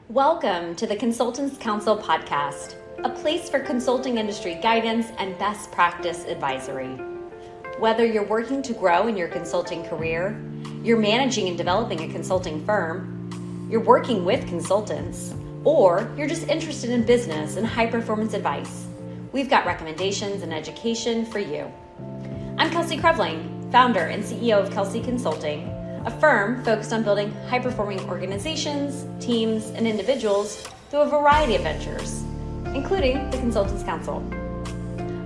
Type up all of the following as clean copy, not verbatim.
Welcome to the Consultants Counsel podcast, a place for consulting industry guidance and best practice advisory. Whether you're working to grow in your consulting career, you're managing and developing a consulting firm, you're working with consultants, or you're just interested in business and high-performance advice, we've got recommendations and education for you. I'm Kelsey Creveling, founder and CEO of Kelsey Consulting, a firm focused on building high-performing organizations, teams, and individuals through a variety of ventures, including the Consultants Counsel.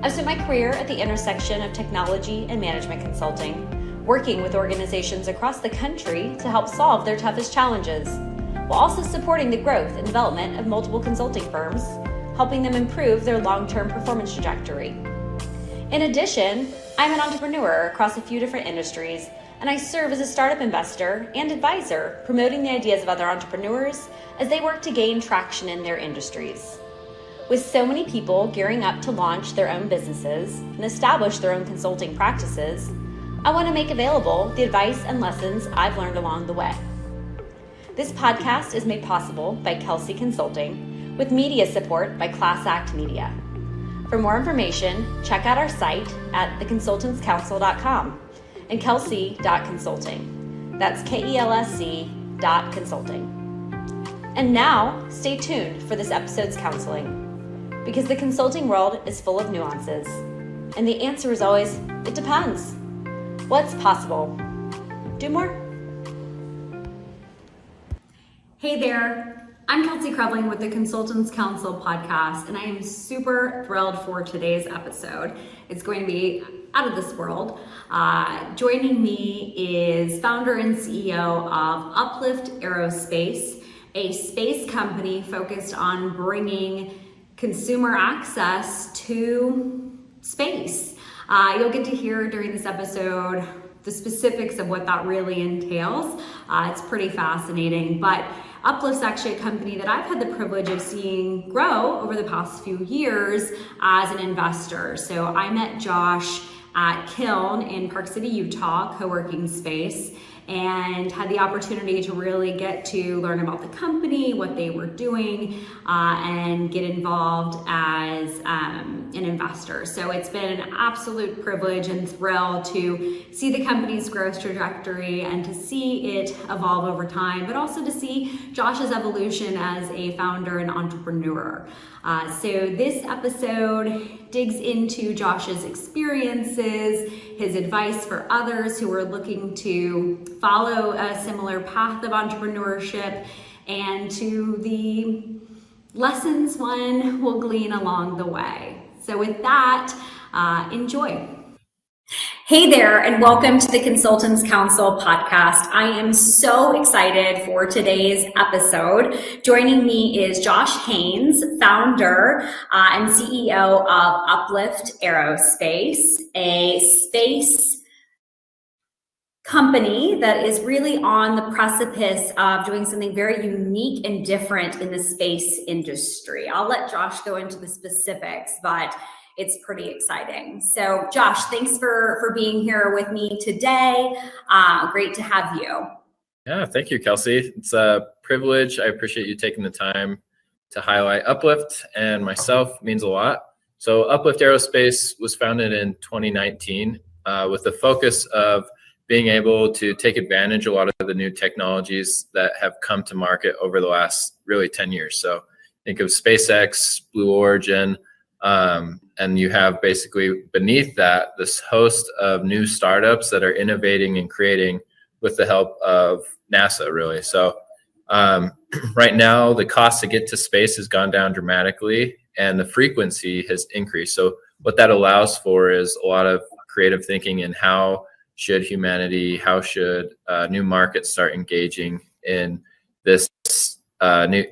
I've spent my career at the intersection of technology and management consulting, working with organizations across the country to help solve their toughest challenges, while also supporting the growth and development of multiple consulting firms, helping them improve their long-term performance trajectory. In addition, I'm an entrepreneur across a few different industries, and I serve as a startup investor and advisor, promoting the ideas of other entrepreneurs as they work to gain traction in their industries. With so many people gearing up to launch their own businesses and establish their own consulting practices, I want to make available the advice and lessons I've learned along the way. This podcast is made possible by Kelsey Consulting, with media support by Class Act Media. For more information, check out our site at theconsultantscounsel.com. and kelsey.consulting. That's KELSC.consulting. And now, stay tuned for this episode's counseling, because the consulting world is full of nuances, and the answer is always, it depends. What's possible? Do more? Hey there, I'm Kelsey Creveling with the Consultants Counsel podcast, and I am super thrilled for today's episode. It's going to be out of this world. Joining me is founder and CEO of Uplift Aerospace, a space company focused on bringing consumer access to space. You'll get to hear during this episode the specifics of what that really entails. It's pretty fascinating, but Uplift's actually a company that I've had the privilege of seeing grow over the past few years as an investor. So I met Josh at Kiln in Park City, Utah, co-working space, and had the opportunity to really get to learn about the company, what they were doing, and get involved as an investor. So it's been an absolute privilege and thrill to see the company's growth trajectory and to see it evolve over time, but also to see Josh's evolution as a founder and entrepreneur. So this episode digs into Josh's experiences, his advice for others who are looking to follow a similar path of entrepreneurship, and to the lessons one will glean along the way. So with that, enjoy. Hey there, and welcome to the Consultants Counsel podcast. I am so excited for today's episode. Joining me is Josh Haynes, founder and CEO of Uplift Aerospace, a space company that is really on the precipice of doing something very unique and different in the space industry. I'll let Josh go into the specifics, but it's pretty exciting. So Josh, thanks for being here with me today. Great to have you. Yeah, thank you, Kelsey. It's a privilege. I appreciate you taking the time to highlight Uplift, and myself means a lot. So Uplift Aerospace was founded in 2019 with the focus of being able to take advantage of a lot of the new technologies that have come to market over the last really 10 years. So think of SpaceX, Blue Origin, and you have basically beneath that this host of new startups that are innovating and creating with the help of NASA, really. So right now, the cost to get to space has gone down dramatically, and the frequency has increased. So what that allows for is a lot of creative thinking in how should new markets start engaging in this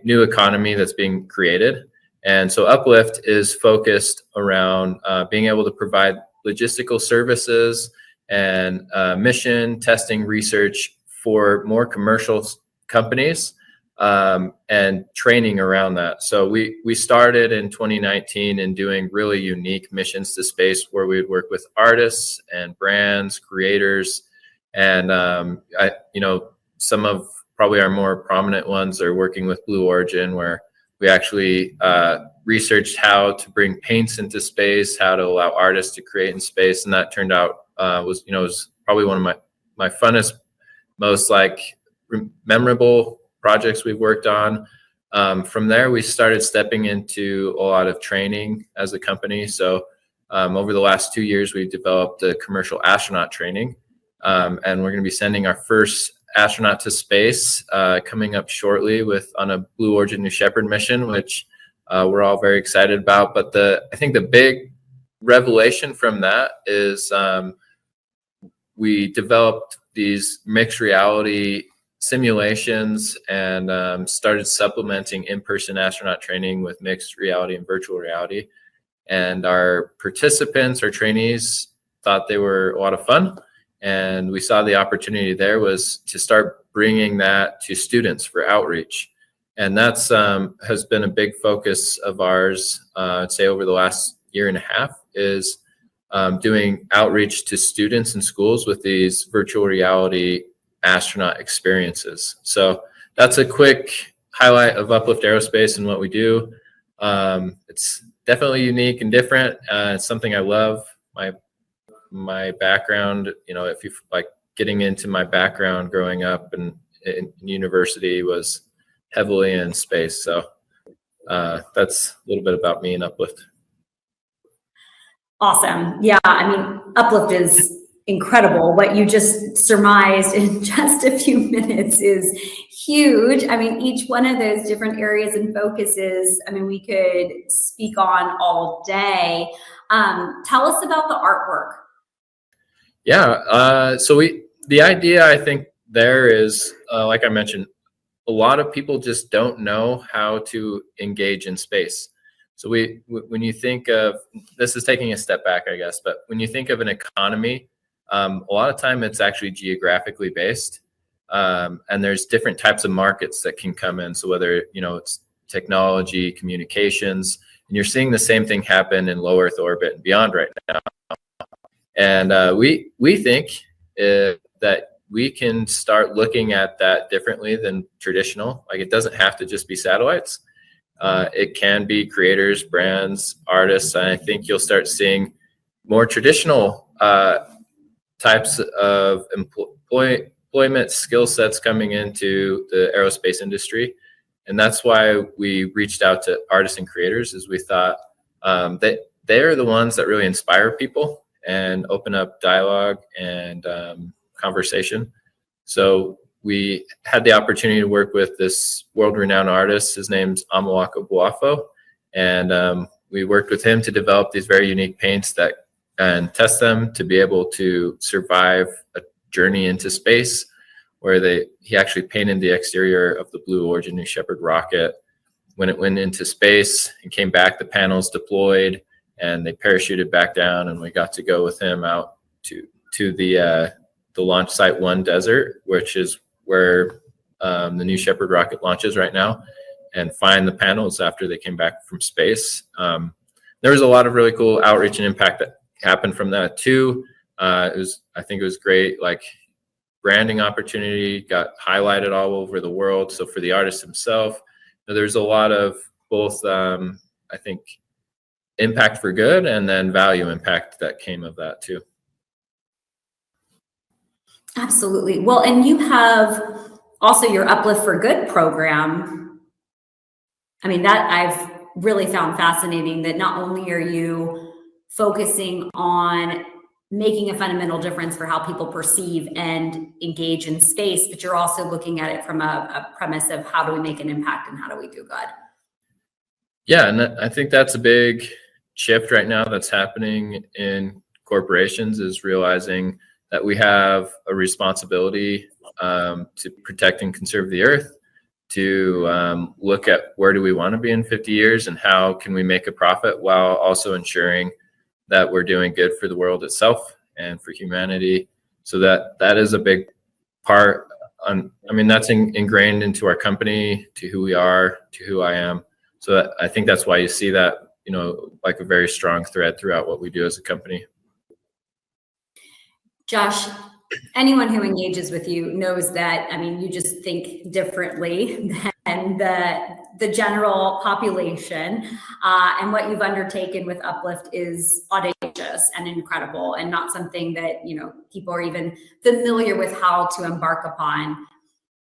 new economy that's being created. And so Uplift is focused around being able to provide logistical services and mission testing research for more commercial companies and training around that. So we started in 2019 in doing really unique missions to space, where we would work with artists and brands, creators, and some of probably our more prominent ones are working with Blue Origin, where we actually researched how to bring paints into space, how to allow artists to create in space, and that turned out was probably one of my funnest, most memorable projects we've worked on. From there, we started stepping into a lot of training as a company. So over the last 2 years, we've developed a commercial astronaut training, and we're going to be sending our first astronaut to space coming up shortly on a Blue Origin New Shepard mission, which we're all very excited about. But I think the big revelation from that is we developed these mixed reality simulations and started supplementing in-person astronaut training with mixed reality and virtual reality. And our participants, our trainees, thought they were a lot of fun. And we saw the opportunity there was to start bringing that to students for outreach. And that's has been a big focus of ours, I'd say over the last year and a half, is doing outreach to students in schools with these virtual reality astronaut experiences. So that's a quick highlight of Uplift Aerospace and what we do. It's definitely unique and different. It's something I love. My background, if you like, getting into my background growing up and in university was heavily in space. So that's a little bit about me and Uplift. Awesome. Yeah, Uplift is incredible. What you just surmised in just a few minutes is huge. Each one of those different areas and focuses, we could speak on all day. Tell us about the artwork. Yeah. So the idea, I think, there is, like I mentioned, a lot of people just don't know how to engage in space. So when you think of, this is taking a step back, I guess, but when you think of an economy, a lot of time it's actually geographically based, and there's different types of markets that can come in. So whether it's technology, communications, and you're seeing the same thing happen in low Earth orbit and beyond right now. And we think that we can start looking at that differently than traditional. Like, it doesn't have to just be satellites. It can be creators, brands, artists. And I think you'll start seeing more traditional types of employment skill sets coming into the aerospace industry. And that's why we reached out to artists and creators, is we thought that they're the ones that really inspire people and open up dialogue and conversation. So we had the opportunity to work with this world-renowned artist. His name's Amawaka Buafo. And we worked with him to develop these very unique paints and test them to be able to survive a journey into space, where he actually painted the exterior of the Blue Origin New Shepard rocket. When it went into space and came back, the panels deployed and they parachuted back down, and we got to go with him out to the launch site 1 desert, which is where the New Shepard rocket launches right now, and find the panels after they came back from space. There was a lot of really cool outreach and impact that happened from that too. I think it was great, like, branding opportunity, got highlighted all over the world. So for the artist himself, there's a lot of both, I think, impact for good and then value impact that came of that too. Absolutely. Well, and you have also your Uplift for Good program. That I've really found fascinating, that not only are you focusing on making a fundamental difference for how people perceive and engage in space, but you're also looking at it from a premise of how do we make an impact and how do we do good? Yeah, and I think that's a big shift right now that's happening in corporations, is realizing that we have a responsibility to protect and conserve the earth, to look at where do we want to be in 50 years and how can we make a profit while also ensuring that we're doing good for the world itself and for humanity. So that is a big part. That's ingrained into our company, to who we are, to who I am. So I think that's why you see that, like a very strong thread throughout what we do as a company. Josh, anyone who engages with you knows that, I mean, you just think differently than the general population. And what you've undertaken with Uplift is audacious and incredible, and not something that, you know, people are even familiar with how to embark upon.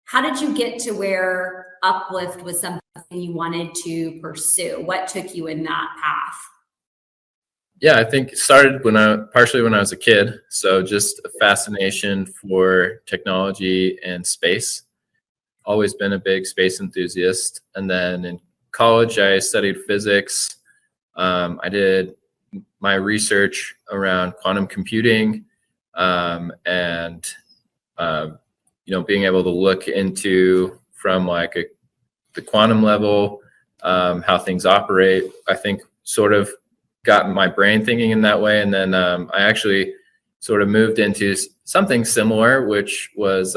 How did you get to where Uplift was something you wanted to pursue? What took you in that path? Yeah, I think it started partially when I was a kid. So just a fascination for technology and space. Always been a big space enthusiast. And then in college, I studied physics. I did my research around quantum computing, and being able to look into from like the quantum level, how things operate. I think sort of got my brain thinking in that way. And then I actually sort of moved into something similar, which was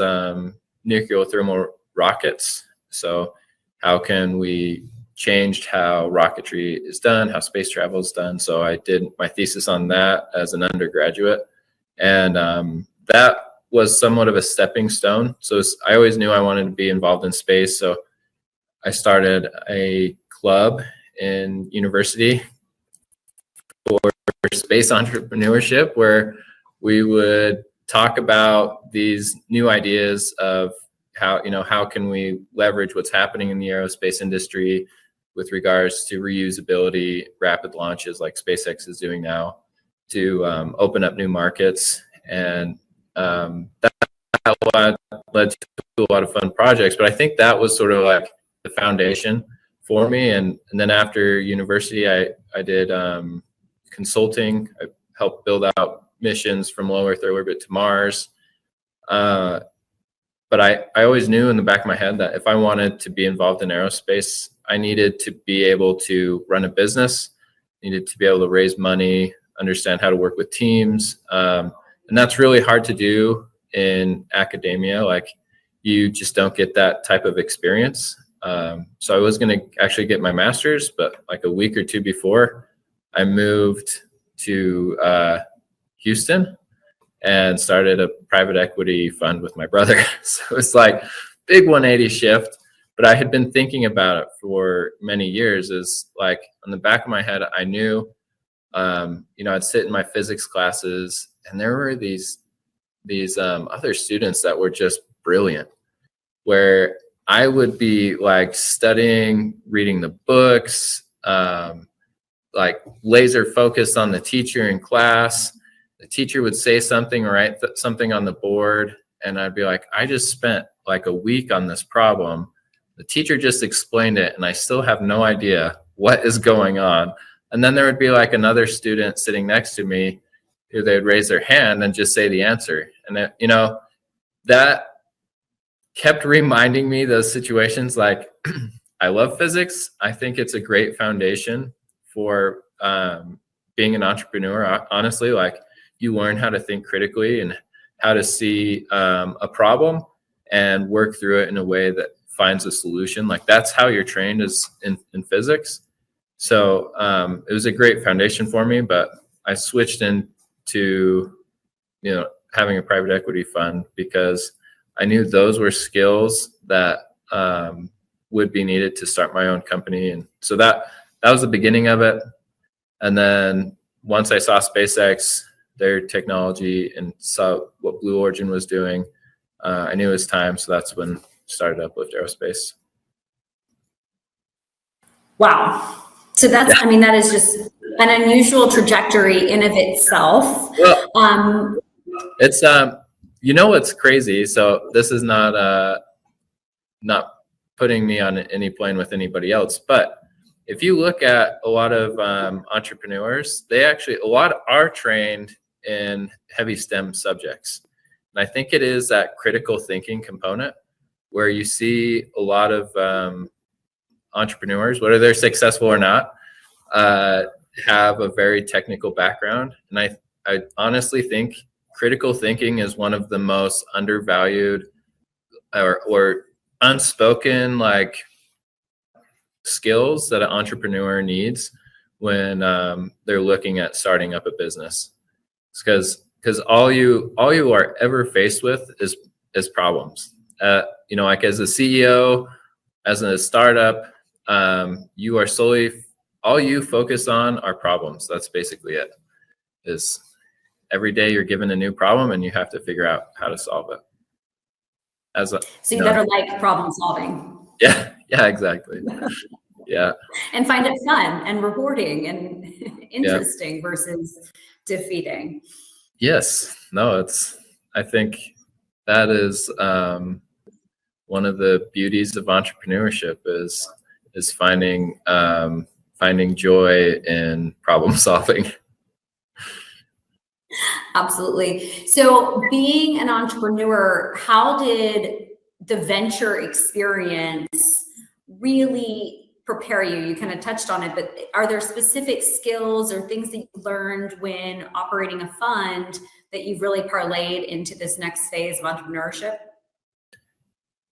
nuclear thermal rockets. So how can we change how rocketry is done, how space travel is done? So I did my thesis on that as an undergraduate. And that was somewhat of a stepping stone. So I always knew I wanted to be involved in space. So I started a club in university for space entrepreneurship, where we would talk about these new ideas of how can we leverage what's happening in the aerospace industry with regards to reusability, rapid launches like SpaceX is doing now, to open up new markets. And that led to a lot of fun projects. But I think that was sort of like the foundation for me. And then after university, I did consulting. I helped build out missions from low Earth orbit to Mars. But I always knew in the back of my head that if I wanted to be involved in aerospace, I needed to be able to run a business, needed to be able to raise money, understand how to work with teams. And that's really hard to do in academia. Like, you just don't get that type of experience. So I was going to actually get my master's, but like a week or two before, I moved to Houston and started a private equity fund with my brother. So it's like big 180 shift. But I had been thinking about it for many years. Is like, on the back of my head, I knew, I'd sit in my physics classes, and there were these other students that were just brilliant, where I would be like studying, reading the books, like laser focused on the teacher in class. The teacher would say something or write something on the board, and I'd be like, I just spent like a week on this problem. The teacher just explained it, and I still have no idea what is going on. And then there would be like another student sitting next to me who they'd raise their hand and just say the answer. And that kept reminding me those situations. Like, I love physics. I think it's a great foundation for being an entrepreneur. Honestly, like, you learn how to think critically and how to see a problem and work through it in a way that finds a solution. Like, that's how you're trained as in physics. So it was a great foundation for me. But I switched into having a private equity fund because I knew those were skills that would be needed to start my own company. And so that was the beginning of it. And then once I saw SpaceX, their technology, and saw what Blue Origin was doing, I knew it was time. So that's when I started Uplift Aerospace. Wow. So that's, yeah. I mean, that is just an unusual trajectory in of itself. Well, it's, what's crazy. So this is not putting me on any plane with anybody else, but if you look at a lot of entrepreneurs, a lot are trained in heavy STEM subjects. And I think it is that critical thinking component where you see a lot of entrepreneurs, whether they're successful or not, have a very technical background. And I honestly think critical thinking is one of the most undervalued or unspoken like skills that an entrepreneur needs when they're looking at starting up a business. It's because because all you are ever faced with is problems. Like as a CEO, as a startup, you are all you focus on are problems. That's basically it. Is every day you're given a new problem and you have to figure out how to solve it. So you better like problem solving. Yeah, exactly. Yeah. And find it fun and rewarding and interesting versus defeating. Yes. No, I think that is one of the beauties of entrepreneurship is finding joy in problem solving. Absolutely. So being an entrepreneur, how did the venture experience really prepare you? You kind of touched on it, but are there specific skills or things that you learned when operating a fund that you've really parlayed into this next phase of entrepreneurship?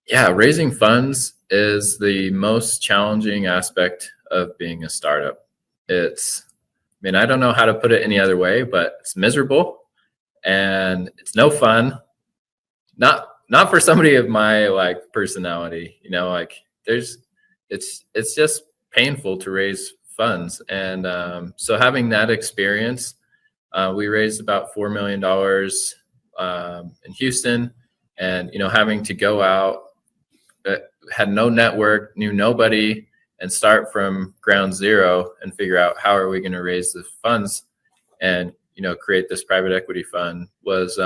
Yeah, raising funds is the most challenging aspect of being a startup. I don't know how to put it any other way, but it's miserable and it's no fun. Not for somebody of my personality, it's just painful to raise funds. And so having that experience, we raised about $4 million in Houston, and having to go out, had no network, knew nobody, and start from ground zero and figure out how are we going to raise the funds and create this private equity fund was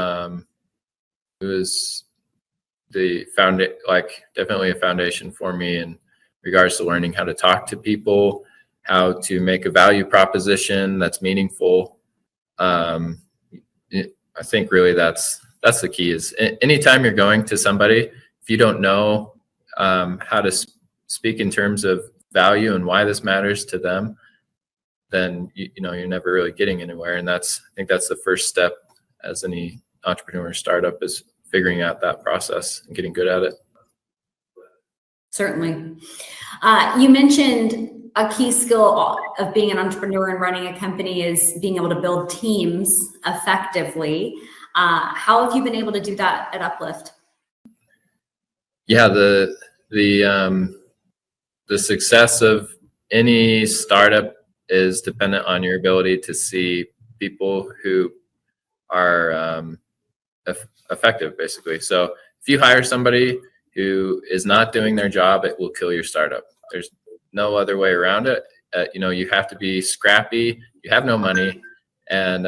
definitely a foundation for me in regards to learning how to talk to people, how to make a value proposition that's meaningful. I think really that's the key. Is anytime you're going to somebody, if you don't know how to speak in terms of value and why this matters to them, then you're never really getting anywhere. And I think that's the first step as any entrepreneur startup, is figuring out that process and getting good at it. Certainly. You mentioned a key skill of being an entrepreneur and running a company is being able to build teams effectively. How have you been able to do that at Uplift? Yeah, the success of any startup is dependent on your ability to see people who are effective, basically. So if you hire somebody who is not doing their job, it will kill your startup. There's no other way around it. You have to be scrappy. You have no money. And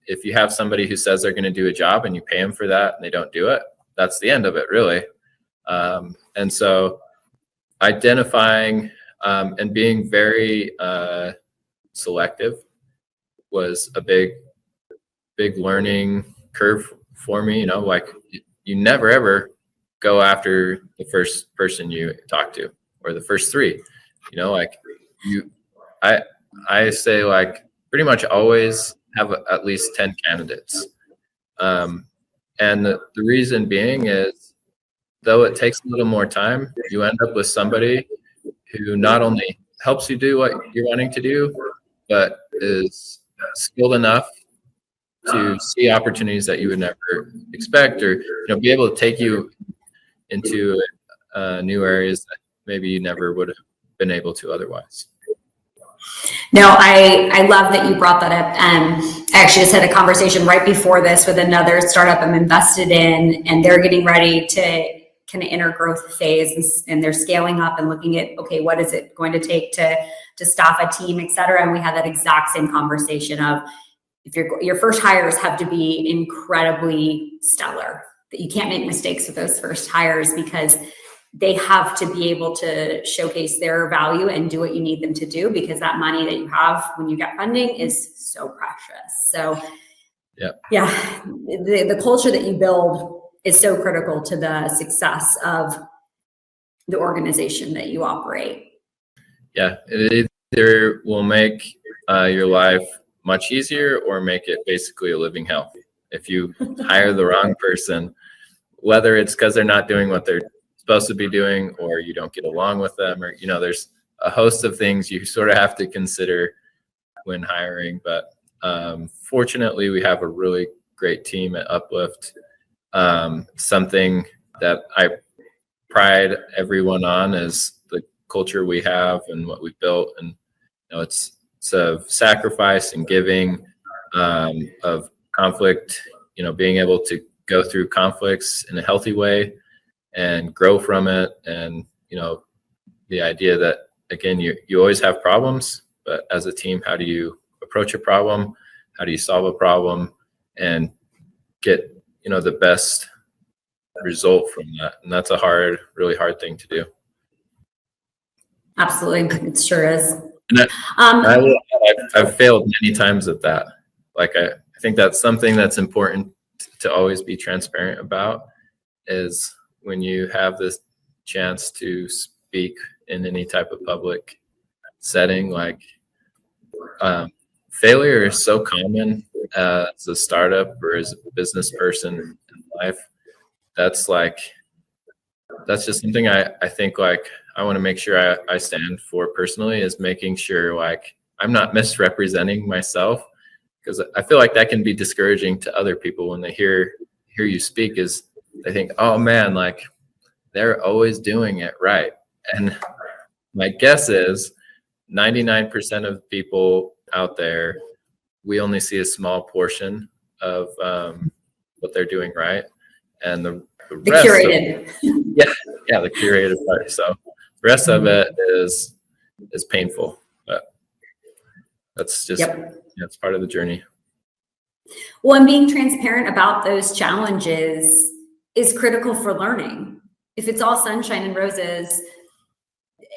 if you have somebody who says they're going to do a job and you pay them for that and they don't do it, that's the end of it, really. And so identifying and being very selective was a big learning curve for me. You never ever go after the first person you talk to or the first three. I say pretty much always have at least 10 candidates. And the reason being is, though it takes a little more time, you end up with somebody who not only helps you do what you're wanting to do, but is skilled enough to see opportunities that you would never expect, or be able to take you into new areas that maybe you never would have been able to otherwise. No, I love that you brought that up. I actually just had a conversation right before this with another startup I'm invested in, and they're getting ready to kind of enter growth phase, and they're scaling up and looking at, okay, what is it going to take to staff a team, et cetera. And we had that exact same conversation of, if your first hires have to be incredibly stellar, that you can't make mistakes with those first hires, because they have to be able to showcase their value and do what you need them to do, because that money that you have when you get funding is so precious. So the culture that you build is so critical to the success of the organization that you operate. Yeah, it either will make your life much easier or make it basically a living hell. If you hire the wrong person, whether it's because they're not doing what they're supposed to be doing, or you don't get along with them, or there's a host of things you sort of have to consider when hiring. But fortunately, we have a really great team at Uplift. Something that I pride everyone on is the culture we have and what we've built. And it's of sacrifice and giving, of conflict, being able to go through conflicts in a healthy way and grow from it. And, the idea that, again, you always have problems, but as a team, how do you approach a problem? How do you solve a problem and get, the best result from that? And that's a really hard thing to do. Absolutely. It sure is. And I've failed many times at that. Like, I think that's something that's important to always be transparent about, is when you have this chance to speak in any type of public setting, like, failure is so common as a startup or as a business person in life. That's just something I think, like, I want to make sure I stand for personally, is making sure, like, I'm not misrepresenting myself, because I feel like that can be discouraging to other people when they hear you speak, is they think, oh man, like, they're always doing it right. And my guess is 99% of people out there, we only see a small portion of what they're doing right, and the rest curated. The curated part. So the rest of it is painful, but that's just it's part of the journey. Well, and being transparent about those challenges is critical for learning. If it's all sunshine and roses,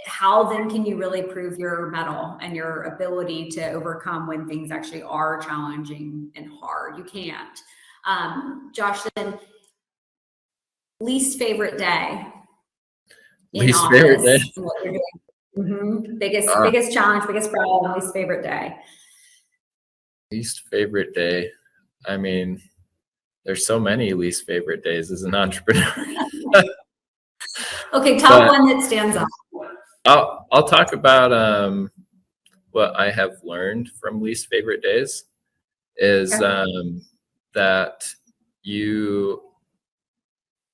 how then can you really prove your mettle and your ability to overcome when things actually are challenging and hard? You can't. Josh, then, least favorite day. Least favorite day. What you're doing. Mm-hmm. Biggest challenge, biggest problem, least favorite day. Least favorite day. I mean, there's so many least favorite days as an entrepreneur. Okay, top one that stands out. I'll talk about what I have learned from least favorite days is that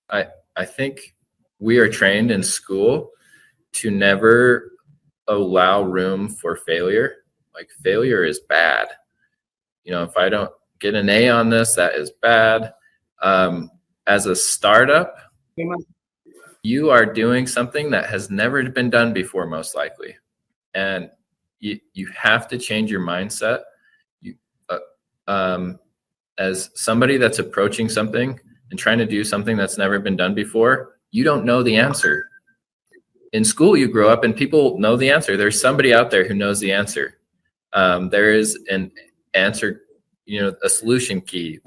I think we are trained in school to never allow room for failure. Like, failure is bad. If I don't get an A on this, that is bad. As a startup, you are doing something that has never been done before, most likely. And you have to change your mindset. As somebody that's approaching something and trying to do something that's never been done before, you don't know the answer. In school, you grow up and people know the answer. There's somebody out there who knows the answer. There is an answer, a solution key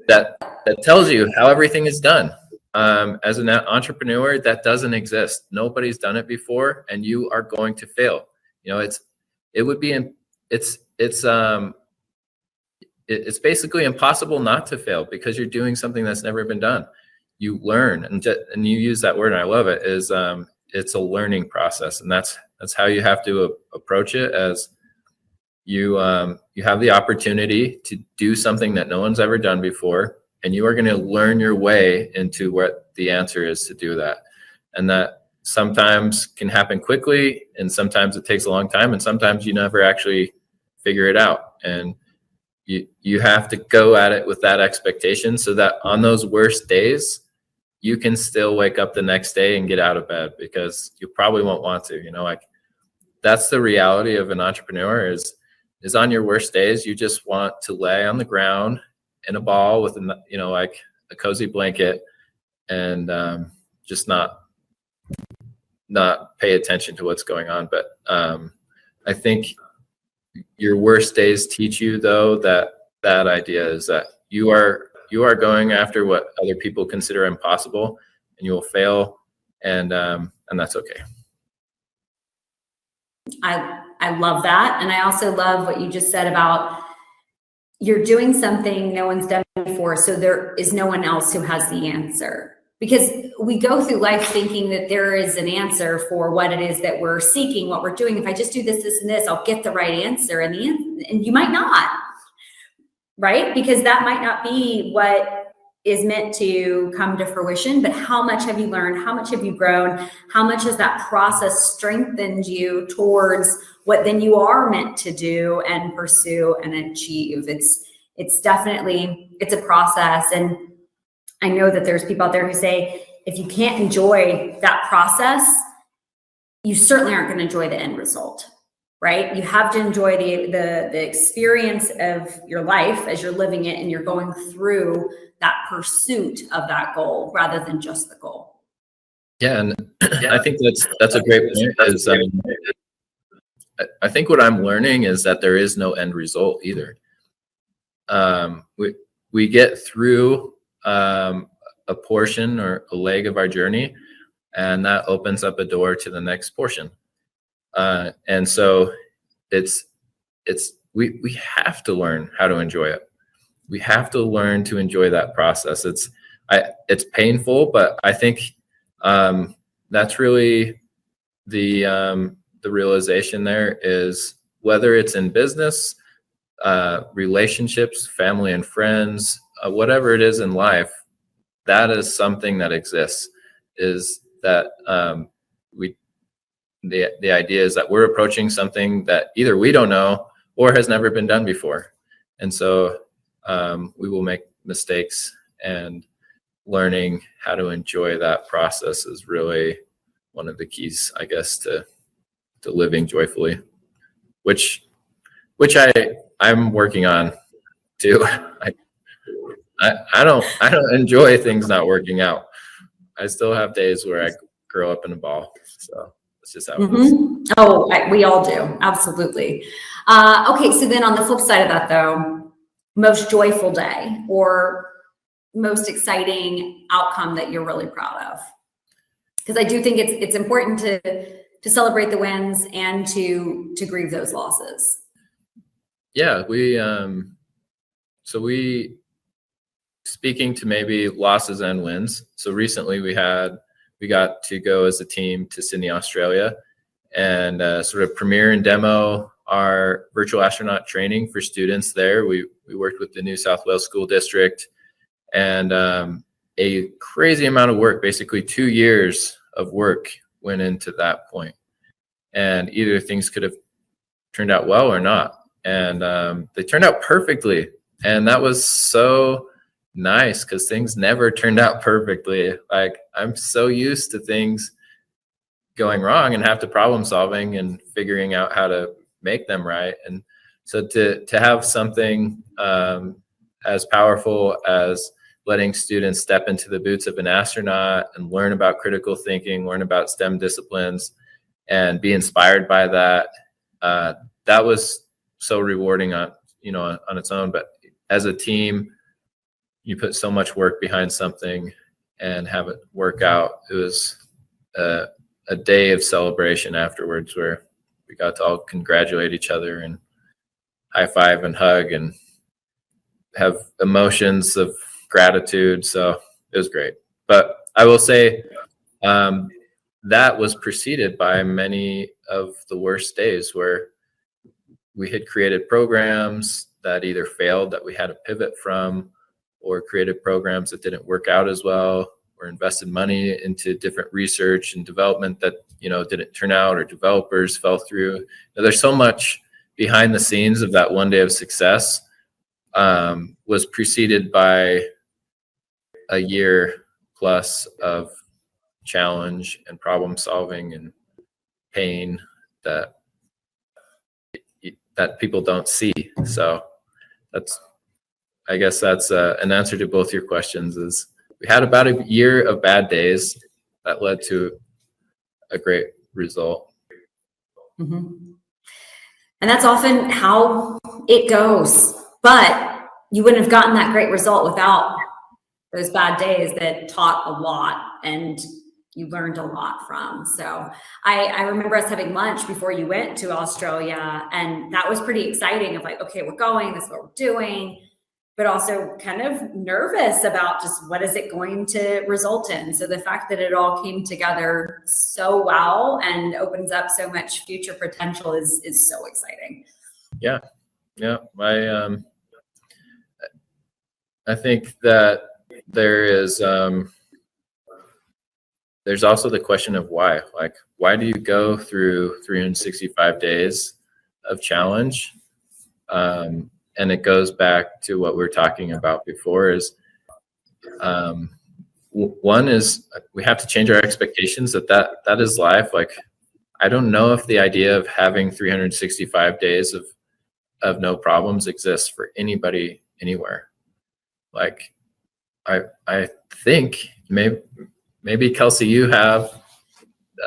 that tells you how everything is done. As an entrepreneur, that doesn't exist. Nobody's done it before, and you are going to fail. It's basically impossible not to fail, because you're doing something that's never been done. You learn, and you use that word, and I love it, is it's a learning process. And that's how you have to approach it, as you have the opportunity to do something that no one's ever done before, and you are going to learn your way into what the answer is to do that. And that sometimes can happen quickly, and sometimes it takes a long time, and sometimes you never actually figure it out. And you have to go at it with that expectation, so that on those worst days, you can still wake up the next day and get out of bed, because you probably won't want to. Like, that's the reality of an entrepreneur, is on your worst days, you just want to lay on the ground in a ball with like a cozy blanket, and just not pay attention to what's going on. But I think your worst days teach you, though, that idea is that you are going after what other people consider impossible, and you will fail, and that's okay. I love that. And I also love what you just said about you're doing something no one's done before, so there is no one else who has the answer. Because we go through life thinking that there is an answer for what it is that we're seeking, what we're doing. If I just do this, this, and this, I'll get the right answer. And you might not. right? Because that might not be what is meant to come to fruition, but how much have you learned? How much have you grown? How much has that process strengthened you towards what then you are meant to do and pursue and achieve? It's definitely, it's a process. And I know that there's people out there who say, if you can't enjoy that process, you certainly aren't going to enjoy the end result, right? You have to enjoy the experience of your life as you're living it and you're going through that pursuit of that goal rather than just the goal. Yeah, and I think that's a great point. I think what I'm learning is that there is no end result either. We get through a portion or a leg of our journey, and that opens up a door to the next portion. And so we have to learn how to enjoy it. We have to learn to enjoy that process. It's painful, but I think that's really the realization there is, whether it's in business, relationships, family and friends, whatever it is in life, that is something that exists. Is that the idea is that we're approaching something that either we don't know or has never been done before, and so we will make mistakes, and learning how to enjoy that process is really one of the keys, I guess, to living joyfully, which I'm working on too. I don't enjoy things not working out. I still have days where I curl up in a ball. So it's just how it is. Oh, we all do. Absolutely. Okay. So then on the flip side of that though, most joyful day or most exciting outcome that you're really proud of? Because I do think it's important to celebrate the wins and to grieve those losses. Yeah, we speaking to maybe losses and wins. So recently we got to go as a team to Sydney, Australia, and sort of premiere and demo our virtual astronaut training for students there. We worked with the New South Wales School District, and a crazy amount of work, basically 2 years of work went into that point. And either things could have turned out well or not. And they turned out perfectly. And that was so nice, because things never turned out perfectly. Like, I'm so used to things going wrong and have to problem solving and figuring out how to make them right. And so to have something as powerful as letting students step into the boots of an astronaut and learn about critical thinking, learn about STEM disciplines, and be inspired by that, that was so rewarding on its own. But as a team, you put so much work behind something and have it work out. It was a day of celebration afterwards, where we got to all congratulate each other and high five and hug and have emotions of gratitude. So it was great. But I will say that was preceded by many of the worst days, where we had created programs that either failed, that we had to pivot from, or created programs that didn't work out as well, or invested money into different research and development that didn't turn out, or developers fell through. There's so much behind the scenes of that one day of success, was preceded by a year plus of challenge and problem solving and pain that people don't see. So I guess that's an answer to both your questions. Is we had about a year of bad days that led to a great result. Mm-hmm. And that's often how it goes. But you wouldn't have gotten that great result without those bad days that taught a lot and you learned a lot from. So I remember us having lunch before you went to Australia, and that was pretty exciting, of like, okay, we're going, this is what we're doing, but also kind of nervous about just what is it going to result in. So the fact that it all came together so well and opens up so much future potential is so exciting. Yeah. I think that there is there's also the question of why. Like, why do you go through 365 days of challenge? And it goes back to what we were talking about before is one is we have to change our expectations that is life. Like, I don't know if the idea of having 365 days of no problems exists for anybody anywhere. Like, I think maybe Kelsey, you have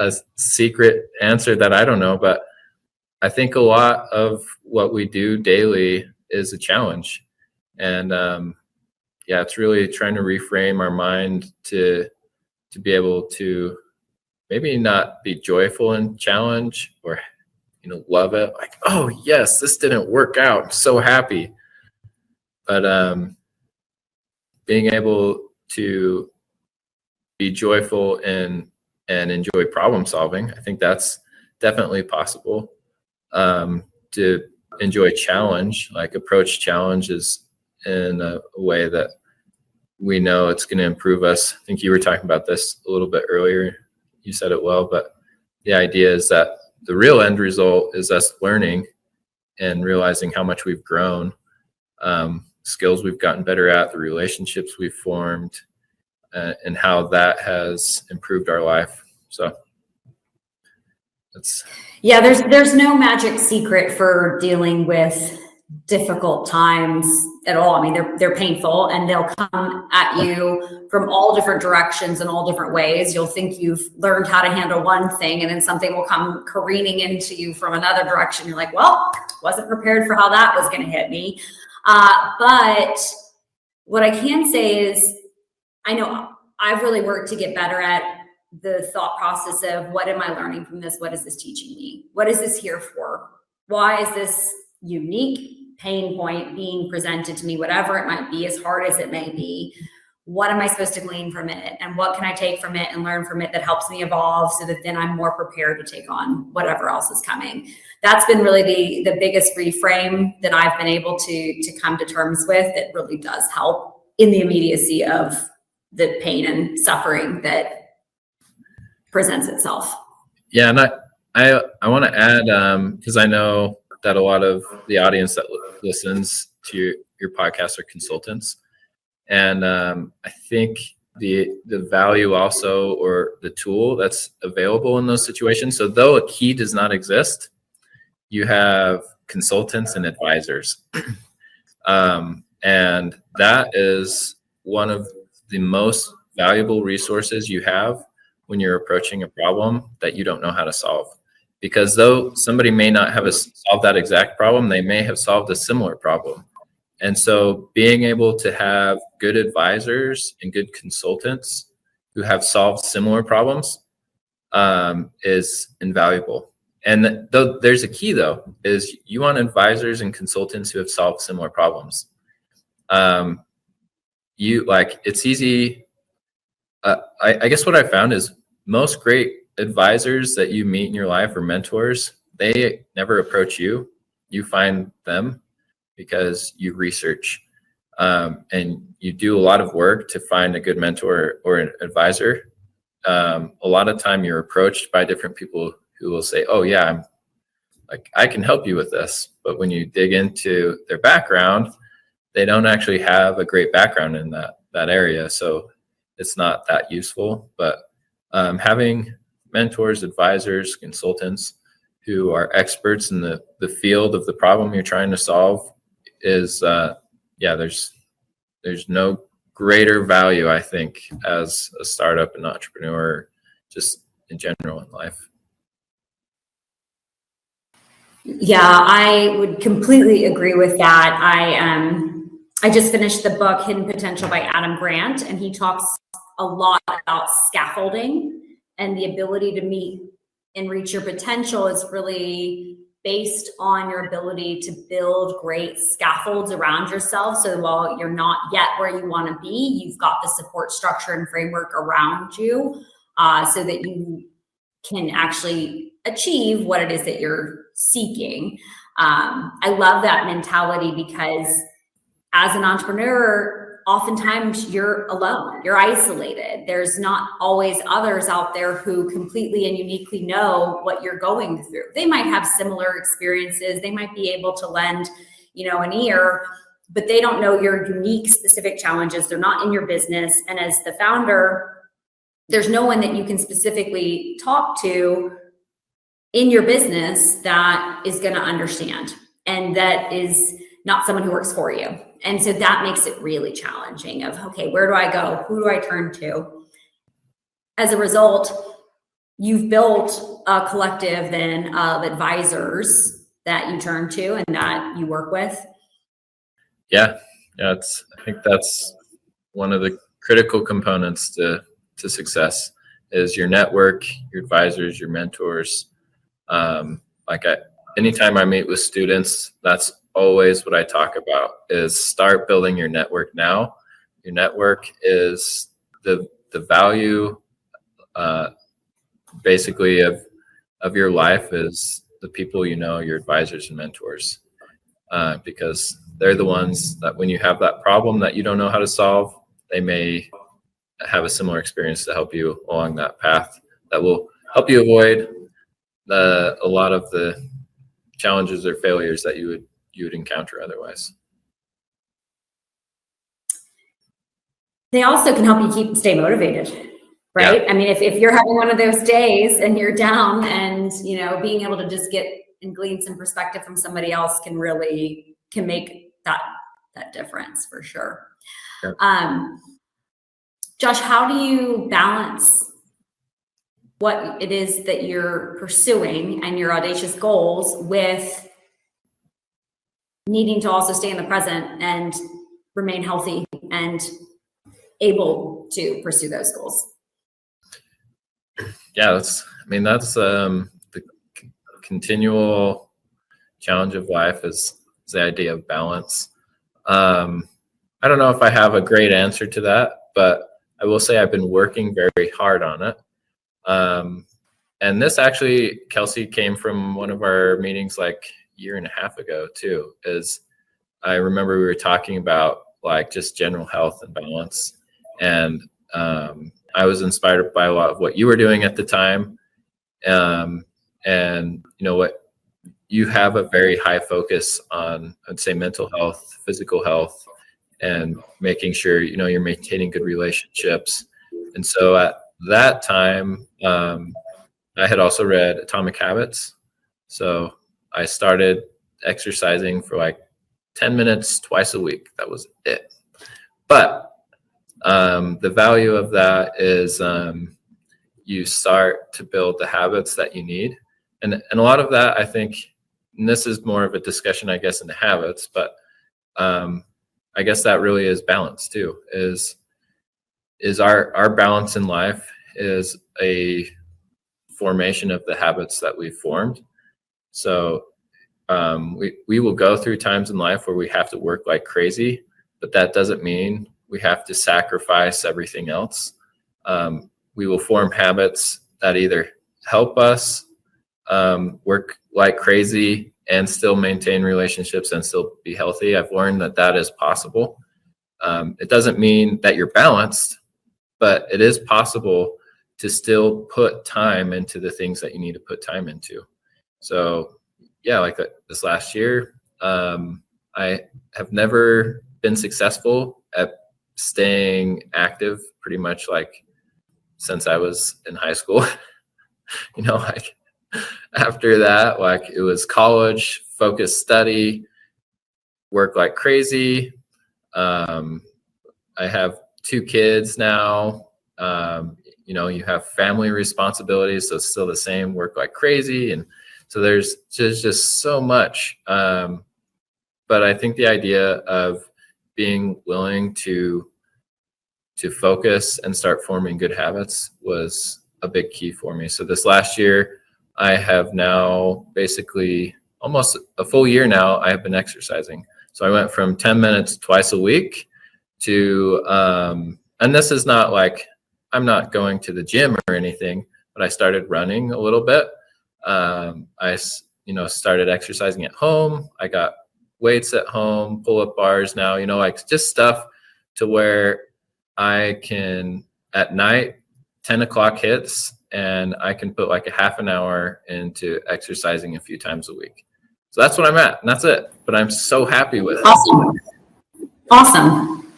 a secret answer that I don't know, but I think a lot of what we do daily is a challenge. And yeah, it's really trying to reframe our mind to be able to maybe not be joyful in challenge or, love it. Like, oh yes, this didn't work out, I'm so happy. But being able to be joyful and enjoy problem solving, I think that's definitely possible. To enjoy challenge, like approach challenges in a way that we know it's going to improve us. I think you were talking about this a little bit earlier. You said it well, but the idea is that the real end result is us learning and realizing how much we've grown, skills we've gotten better at, the relationships we've formed, and how that has improved our life. So that's... Yeah, there's no magic secret for dealing with difficult times at all. I mean, they're painful and they'll come at you from all different directions and all different ways. You'll think you've learned how to handle one thing, and then something will come careening into you from another direction. You're like, well, wasn't prepared for how that was going to hit me. But what I can say is, I know I've really worked to get better at the thought process of, what am I learning from this? What is this teaching me? What is this here for? Why is this unique pain point being presented to me, whatever it might be, as hard as it may be? What am I supposed to glean from it? And what can I take from it and learn from it that helps me evolve, so that then I'm more prepared to take on whatever else is coming? That's been really the biggest reframe that I've been able to come to terms with. That really does help in the immediacy of the pain and suffering that presents itself. Yeah, and I want to add, because I know that a lot of the audience that listens to your podcast are consultants, and I think the value also, or the tool that's available in those situations. So though a key does not exist, you have consultants and advisors, and that is one of the most valuable resources you have when you're approaching a problem that you don't know how to solve. Because though somebody may not have solved that exact problem, they may have solved a similar problem. And so being able to have good advisors and good consultants who have solved similar problems is invaluable. And though there's a key, though, is you want advisors and consultants who have solved similar problems. It's easy. I guess what I found is most great advisors that you meet in your life, or mentors, they never approach you. You find them because you research, and you do a lot of work to find a good mentor or an advisor. A lot of time you're approached by different people who will say, oh yeah, I can help you with this. But when you dig into their background, they don't actually have a great background in that area. So it's not that useful. But having mentors, advisors, consultants who are experts in the field of the problem you're trying to solve is, there's no greater value, I think, as a startup and entrepreneur, just in general in life. Yeah, I would completely agree with that. I just finished the book Hidden Potential by Adam Grant, and he talks a lot about scaffolding, and the ability to meet and reach your potential is really based on your ability to build great scaffolds around yourself. So while you're not yet where you want to be, you've got the support structure and framework around you, so that you can actually achieve what it is that you're seeking. I love that mentality, because as an entrepreneur, oftentimes you're alone, you're isolated. There's not always others out there who completely and uniquely know what you're going through. They might have similar experiences. They might be able to lend, an ear, but they don't know your unique specific challenges. They're not in your business. And as the founder, there's no one that you can specifically talk to in your business that is going to understand, and that is not someone who works for you. And so that makes it really challenging of, okay, where do I go? Who do I turn to? As a result, you've built a collective then of advisors that you turn to and that you work with. Yeah. I think that's one of the critical components to success is your network, your advisors, your mentors. Anytime I meet with students, that's always what I talk about is start building your network now. Your network is the value basically of your life is the people your advisors and mentors, because they're the ones that when you have that problem that you don't know how to solve, they may have a similar experience to help you along that path that will help you avoid a lot of the challenges or failures that you would encounter otherwise. They also can help you stay motivated, right? Yeah. I mean, if you're having one of those days and you're down and, being able to just get and glean some perspective from somebody else can make that difference for sure. Yeah. Josh, how do you balance what it is that you're pursuing and your audacious goals with needing to also stay in the present and remain healthy and able to pursue those goals? Yeah, that's the continual challenge of life is the idea of balance. I don't know if I have a great answer to that, but I will say I've been working very hard on it. And this actually, Kelsey, came from one of our meetings like a year and a half ago too, is I remember we were talking about just general health and balance. And I was inspired by a lot of what you were doing at the time. And what you have a very high focus on, I'd say, mental health, physical health, and making sure, you're maintaining good relationships. And so at that time, I had also read Atomic Habits. So I started exercising for 10 minutes twice a week. That was it. But the value of that is you start to build the habits that you need. And a lot of that, I think, and this is more of a discussion, I guess, in the habits, but I guess that really is balance too, is our balance in life is a formation of the habits that we've formed. So we will go through times in life where we have to work like crazy, but that doesn't mean we have to sacrifice everything else. We will form habits that either help us work like crazy and still maintain relationships and still be healthy. I've learned that is possible. It doesn't mean that you're balanced, but it is possible to still put time into the things that you need to put time into. So yeah, this last year, I have never been successful at staying active pretty much since I was in high school. After that, it was college, focused study, work like crazy. I have 2 kids now. You have family responsibilities, so it's still the same, work like crazy. And so there's just so much. But I think the idea of being willing to focus and start forming good habits was a big key for me. So this last year, I have now basically almost a full year now, I have been exercising. So I went from 10 minutes twice a week to, and this is not I'm not going to the gym or anything, but I started running a little bit. I started exercising at home. I got weights at home, pull-up bars now, just stuff to where I can, at night, 10 o'clock hits and I can put like a half an hour into exercising a few times a week. So that's what I'm at, and that's it. But I'm so happy with it. Awesome. Awesome.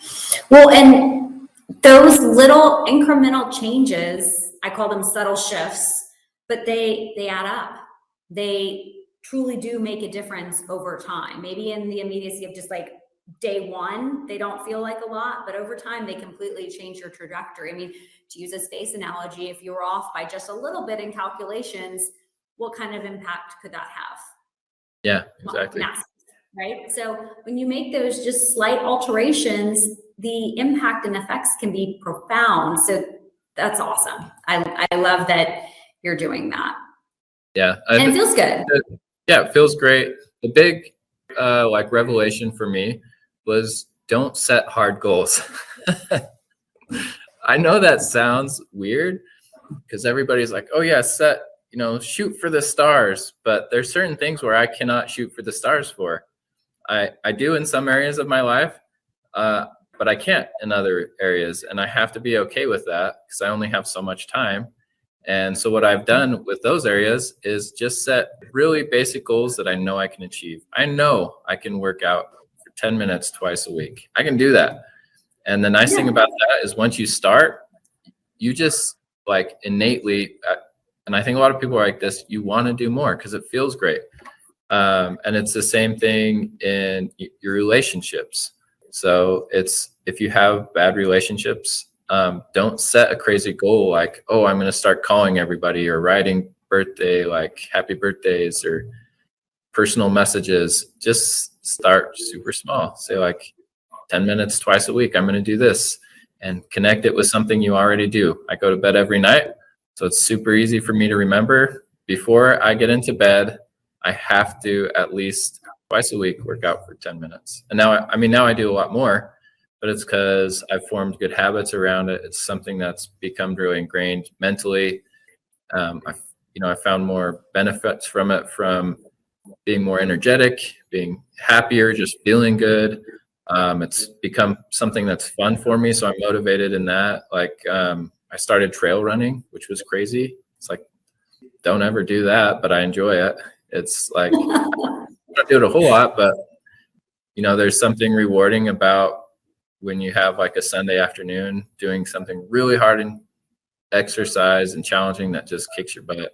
Well, and those little incremental changes, I call them subtle shifts, but they add up. They truly do make a difference over time. Maybe in the immediacy of just like day one, they don't feel like a lot, but over time, they completely change your trajectory. I mean, to use a space analogy, if you were off by just a little bit in calculations, what kind of impact could that have? Yeah, exactly. Massive, right? So when you make those just slight alterations, the impact and effects can be profound. So that's awesome. I love that you're doing that. Yeah. And it feels good. Yeah, it feels great. The big like revelation for me was don't set hard goals. I know that sounds weird because everybody's like, oh yeah, shoot for the stars. But there's certain things where I cannot shoot for the stars for. I do in some areas of my life, but I can't in other areas. And I have to be okay with that because I only have so much time. And so what I've done with those areas is just set really basic goals that I know I can achieve. I know I can work out for 10 minutes twice a week. I can do that. And the nice thing about that is once you start, you just like innately, and I think a lot of people are like this, you want to do more because it feels great. And it's the same thing in your relationships. So if you have bad relationships, don't set a crazy goal like, oh, I'm going to start calling everybody or writing birthday, like happy birthdays or personal messages. Just start super small. Say like 10 minutes twice a week. I'm going to do this and connect it with something you already do. I go to bed every night, so it's super easy for me to remember. Before I get into bed, I have to at least twice a week work out for 10 minutes. And now I do a lot more. But it's because I've formed good habits around it. It's something that's become really ingrained mentally. I found more benefits from it, from being more energetic, being happier, just feeling good. It's become something that's fun for me, so I'm motivated in that. Like I started trail running, which was crazy. It's like, don't ever do that, but I enjoy it. It's like I don't do it a whole lot, but there's something rewarding about when you have like a Sunday afternoon doing something really hard and exercise and challenging that just kicks your butt.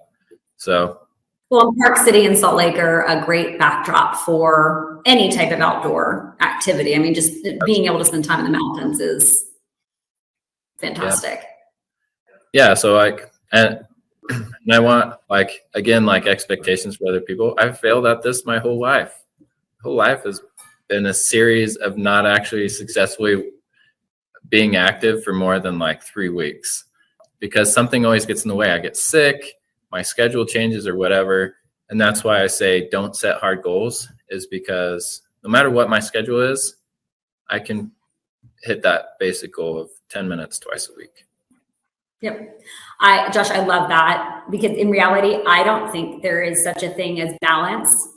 So, well, Park City and Salt Lake are a great backdrop for any type of outdoor activity. I mean, just being able to spend time in the mountains is fantastic. Yeah. So like, and I want like, again, like expectations for other people. I've failed at this my whole life. Whole life has been a series of not actually successfully being active for more than like 3 weeks because something always gets in the way. I get sick, my schedule changes or whatever. And that's why I say don't set hard goals, is because no matter what my schedule is, I can hit that basic goal of 10 minutes twice a week. Yep. Josh, I love that because in reality, I don't think there is such a thing as balance.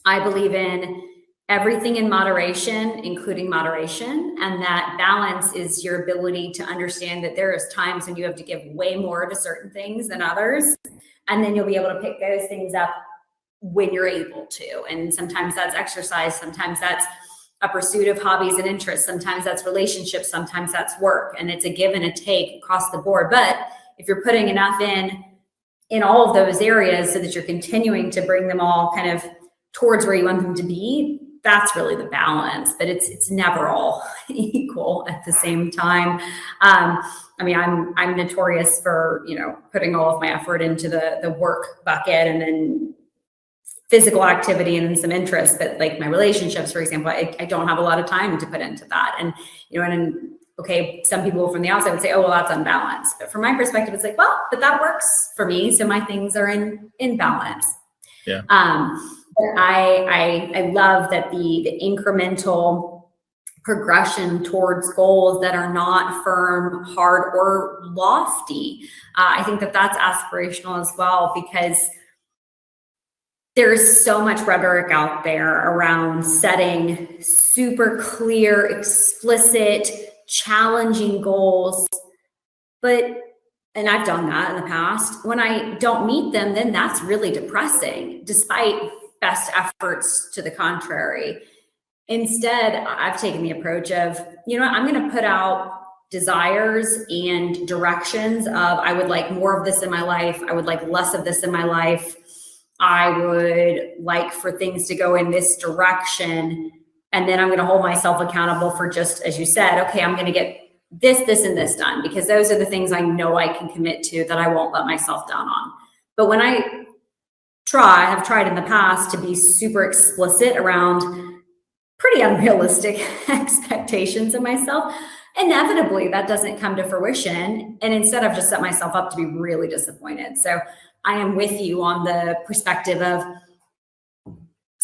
I believe in everything in moderation, including moderation. And that balance is your ability to understand that there is times when you have to give way more to certain things than others. And then you'll be able to pick those things up when you're able to. And sometimes that's exercise. Sometimes that's a pursuit of hobbies and interests. Sometimes that's relationships. Sometimes that's work. And it's a give and a take across the board. But if you're putting enough in all of those areas so that you're continuing to bring them all kind of towards where you want them to be, that's really the balance. But it's never all equal at the same time. I mean, I'm notorious for, putting all of my effort into the work bucket and then physical activity and then some interest. But like my relationships, for example, I don't have a lot of time to put into that. And, okay, some people from the outside would say, oh, well, that's unbalanced. But from my perspective, it's like, well, but that works for me. So my things are in balance. Yeah. But I love that the incremental progression towards goals that are not firm, hard, or lofty. I think that that's aspirational as well, because there's so much rhetoric out there around setting super clear, explicit, challenging goals. And I've done that in the past. When I don't meet them, then that's really depressing, despite best efforts to the contrary. Instead, I've taken the approach of, I'm going to put out desires and directions of, I would like more of this in my life. I would like less of this in my life. I would like for things to go in this direction. And then I'm going to hold myself accountable for, just as you said, okay, I'm going to get this, and this done, because those are the things I know I can commit to, that I won't let myself down on. But when I have tried in the past to be super explicit around pretty unrealistic expectations of myself, inevitably that doesn't come to fruition. And instead, I've just set myself up to be really disappointed. So I am with you on the perspective of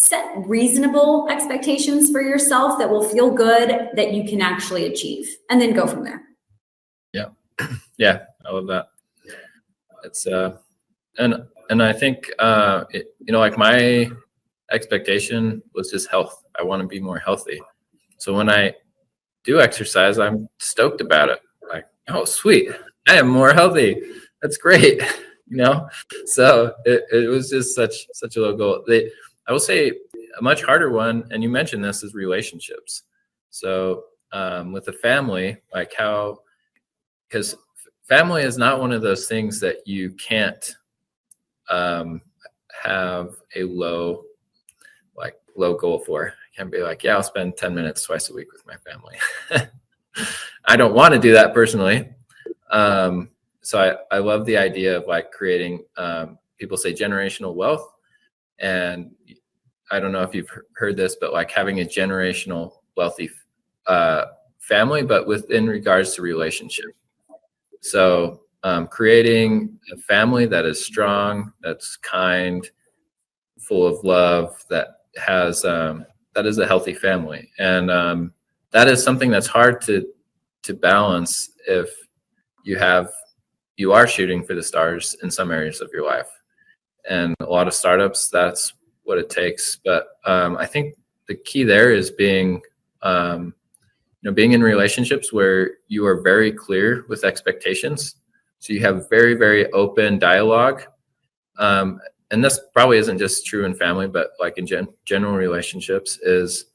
set reasonable expectations for yourself that will feel good, that you can actually achieve, and then go from there. Yeah. Yeah. I love that. It's, and I think, like my expectation was just health. I want to be more healthy. So when I do exercise, I'm stoked about it. Like, oh, sweet, I am more healthy. That's great. So it was just such a low goal. I will say a much harder one, and you mentioned this, is relationships. So with a family, like because family is not one of those things that you can't have a low goal for. I can't be like, yeah, I'll spend 10 minutes twice a week with my family. I don't want to do that personally. So I love the idea of like creating, people say generational wealth. And I don't know if you've heard this, but like having a generational wealthy family, but within regards to relationship. So creating a family that is strong, that's kind, full of love, that is a healthy family. And that is something that's hard to balance if you are shooting for the stars in some areas of your life. And a lot of startups, that's what it takes. But I think the key there is being in relationships where you are very clear with expectations. So you have very, very open dialogue. And this probably isn't just true in family, but like in general relationships, is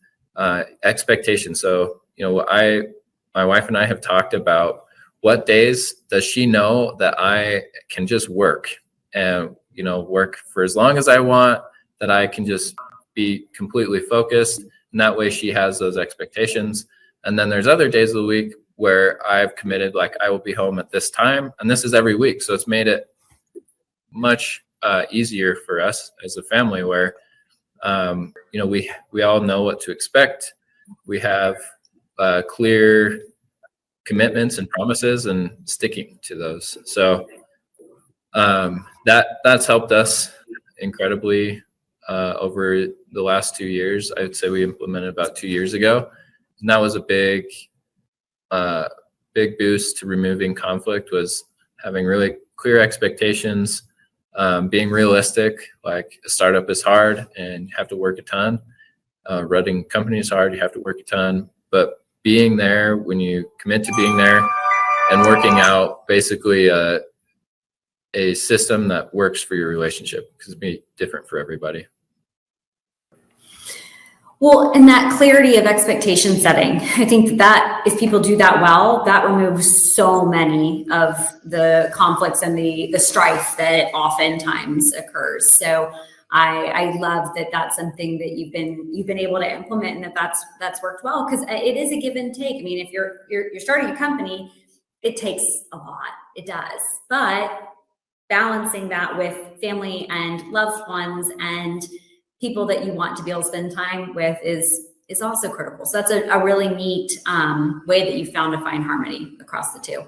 expectation. So, my wife and I have talked about what days does she know that I can just work and, work for as long as I want, that I can just be completely focused. And that way she has those expectations. And then there's other days of the week where I've committed, like I will be home at this time. And this is every week. So it's made it much easier for us as a family where, we all know what to expect. We have clear commitments and promises and sticking to those. So that's helped us incredibly over the last 2 years. I would say we implemented about 2 years ago. And that was a big boost to removing conflict, was having really clear expectations, being realistic. Like a startup is hard and you have to work a ton. Running companies hard, you have to work a ton. But being there when you commit to being there and working out basically a system that works for your relationship, because it'd be different for everybody. Well, and that clarity of expectation setting, I think that if people do that well, that removes so many of the conflicts and the strife that oftentimes occurs. So I love that that's something that you've been able to implement, and that's worked well, because it is a give and take. I mean, if you're starting a company, it takes a lot. It does, but balancing that with family and loved ones and people that you want to be able to spend time with is also critical. So that's a really neat way that you found to find harmony across the two.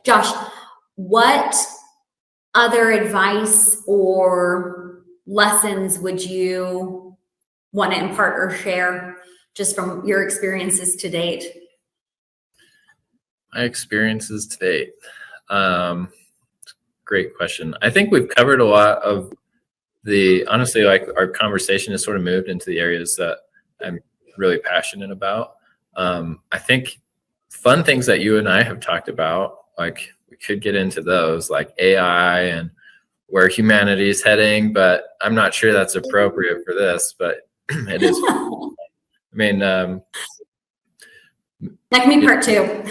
Josh, what other advice or lessons would you want to impart or share just from your experiences to date? My experiences to date. Great question. I think we've covered a lot of honestly, like our conversation has sort of moved into the areas that I'm really passionate about. I think fun things that you and I have talked about, like we could get into those, like AI and where humanity is heading, but I'm not sure that's appropriate for this, but it is. I mean, That can be part two.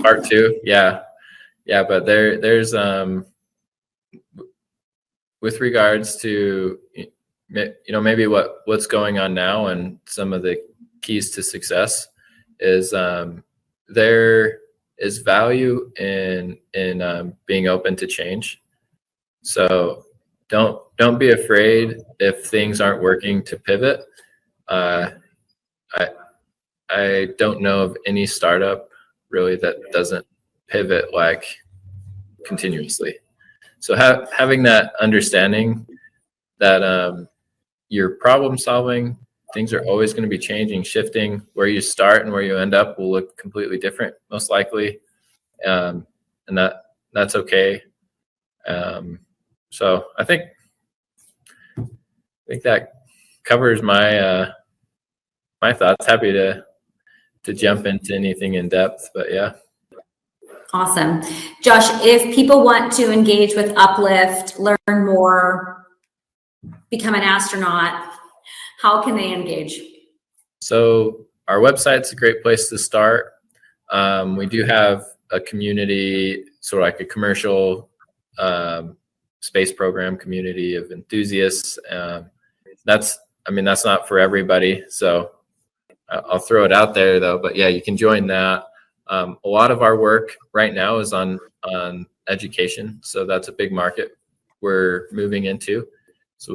Part two, yeah, but there's with regards to maybe what's going on now and some of the keys to success is there is value in being open to change. So don't be afraid if things aren't working to pivot. I don't know of any startup really that doesn't pivot like continuously. So having that understanding that your problem solving, things are always going to be changing, shifting. Where you start and where you end up will look completely different, most likely, and that's okay. So I think that covers my my thoughts. Happy to jump into anything in depth, but yeah. Awesome. Josh, if people want to engage with Uplift, learn more, become an astronaut, how can they engage? So our website's a great place to start. We do have a community, sort of like a commercial space program community of enthusiasts. That's not for everybody. So I'll throw it out there though, but yeah, you can join that. A lot of our work right now is on education. So that's a big market we're moving into. So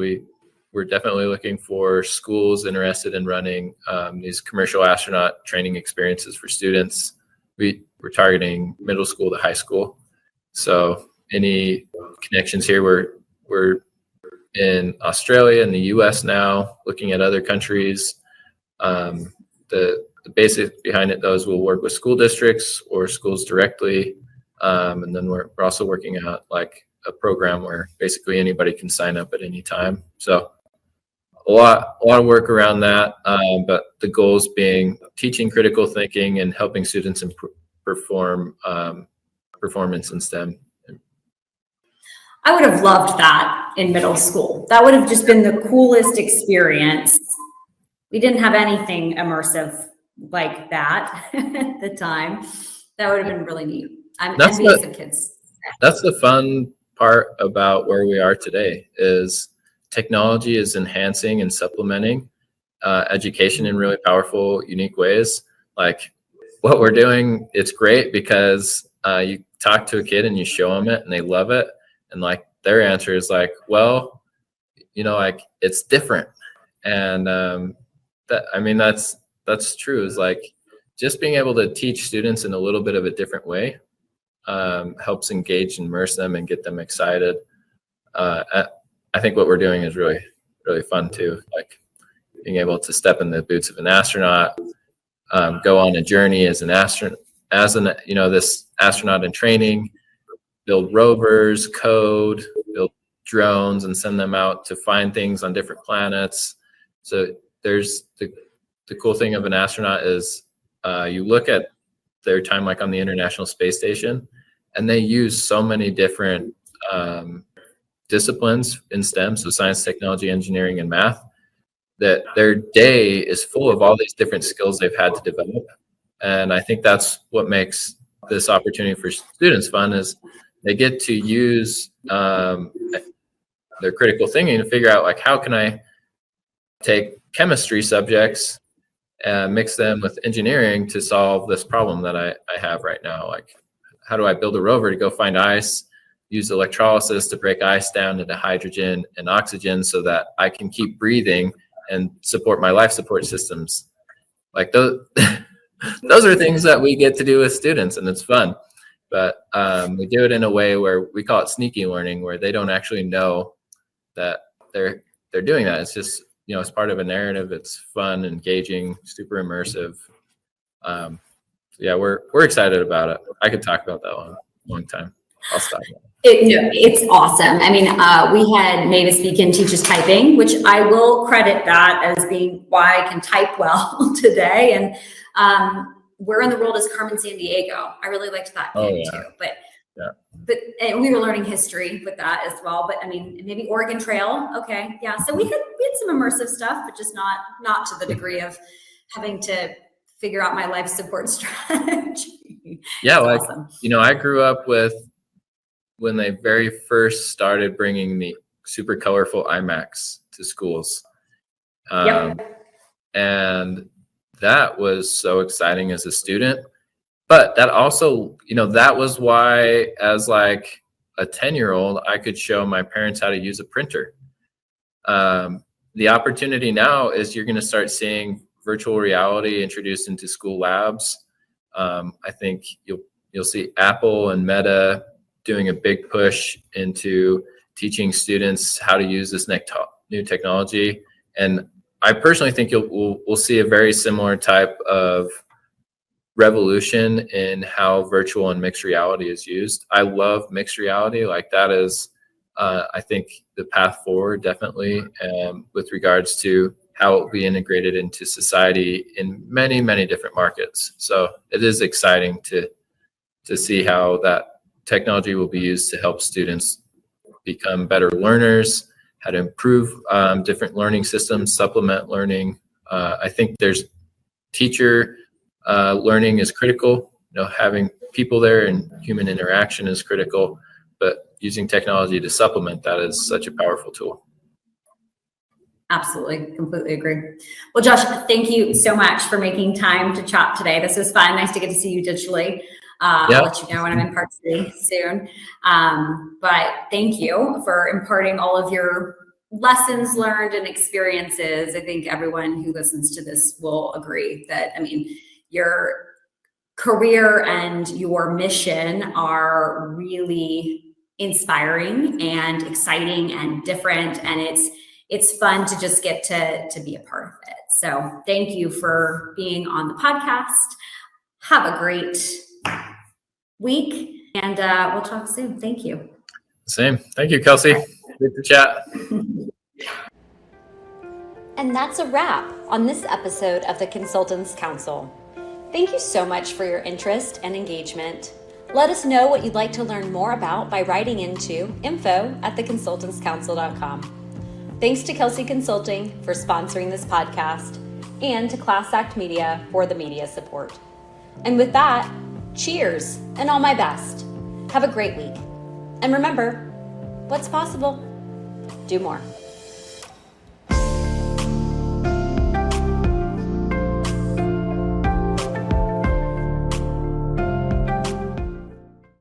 we're definitely looking for schools interested in running these commercial astronaut training experiences for students. We're targeting middle school to high school. So any connections here, we're in Australia and the US now, looking at other countries. The basic behind it though is we'll work with school districts or schools directly. And then we're also working out like a program where basically anybody can sign up at any time. So a lot of work around that. But the goals being teaching critical thinking and helping students perform performance in STEM. I would have loved that in middle school. That would have just been the coolest experience. We didn't have anything immersive like that at the time. That would have been really neat. I'm envious of kids. That's the fun part about where we are today is technology is enhancing and supplementing education in really powerful, unique ways. Like what we're doing, it's great because you talk to a kid and you show them it and they love it. And like their answer is like, well, like it's different. And that's true. Is like just being able to teach students in a little bit of a different way helps engage and immerse them and get them excited. I think what we're doing is really, really fun too. Like being able to step in the boots of an astronaut, go on a journey as an astronaut, this astronaut in training, build rovers, code, build drones, and send them out to find things on different planets. So there's the cool thing of an astronaut is you look at their time like on the International Space Station, and they use so many different disciplines in STEM, so science, technology, engineering, and math, that their day is full of all these different skills they've had to develop. And I think that's what makes this opportunity for students fun is they get to use their critical thinking to figure out like, how can I take chemistry subjects and mix them with engineering to solve this problem that I have right now? Like, how do I build a rover to go find ice, use electrolysis to break ice down into hydrogen and oxygen so that I can keep breathing and support my life support systems? Like those, those are things that we get to do with students, and it's fun. But we do it in a way where we call it sneaky learning, where they don't actually know that they're doing that. It's just, it's part of a narrative. It's fun, engaging, super immersive. Yeah, we're excited about it. I could talk about that one a long time. I'll stop now. It's awesome. I mean, we had Mavis Beacon teach us typing, which I will credit that as being why I can type well today. And Where in the World is Carmen Sandiego? I really liked that game too. But and we were learning history with that as well. But I mean, maybe Oregon Trail. Okay, yeah. So we had some immersive stuff, but just not to the degree of having to figure out my life support strategy. Yeah, it's awesome. I grew up with when they very first started bringing the super colorful iMacs to schools. And that was so exciting as a student. But that also, that was why as like a 10-year-old, I could show my parents how to use a printer. The opportunity now is you're going to start seeing virtual reality introduced into school labs. I think you'll see Apple and Meta doing a big push into teaching students how to use this new technology. And I personally think we'll see a very similar type of revolution in how virtual and mixed reality is used. I love mixed reality. Like that is, I think, the path forward, definitely, with regards to how it will be integrated into society in many, many different markets. So it is exciting to see how that technology will be used to help students become better learners, how to improve different learning systems, supplement learning. I think there's teacher learning is critical. Having people there and human interaction is critical, but using technology to supplement that is such a powerful tool. Absolutely. Completely agree. Well, Josh, thank you so much for making time to chat today. This was fun. Nice to get to see you digitally. I'll let you know when I'm in Park City soon. But thank you for imparting all of your lessons learned and experiences. I think everyone who listens to this will agree that, your career and your mission are really inspiring and exciting and different. And it's fun to just get to be a part of it. So thank you for being on the podcast. Have a great week, and we'll talk soon. Thank you. Same. Thank you, Kelsey. Good to chat. And that's a wrap on this episode of the Consultants Counsel. Thank you so much for your interest and engagement. Let us know what you'd like to learn more about by writing into info@theconsultantscouncil.com. Thanks to Kelsey Consulting for sponsoring this podcast, and to Class Act Media for the media support. And with that, cheers and all my best. Have a great week. And remember, what's possible? Do more.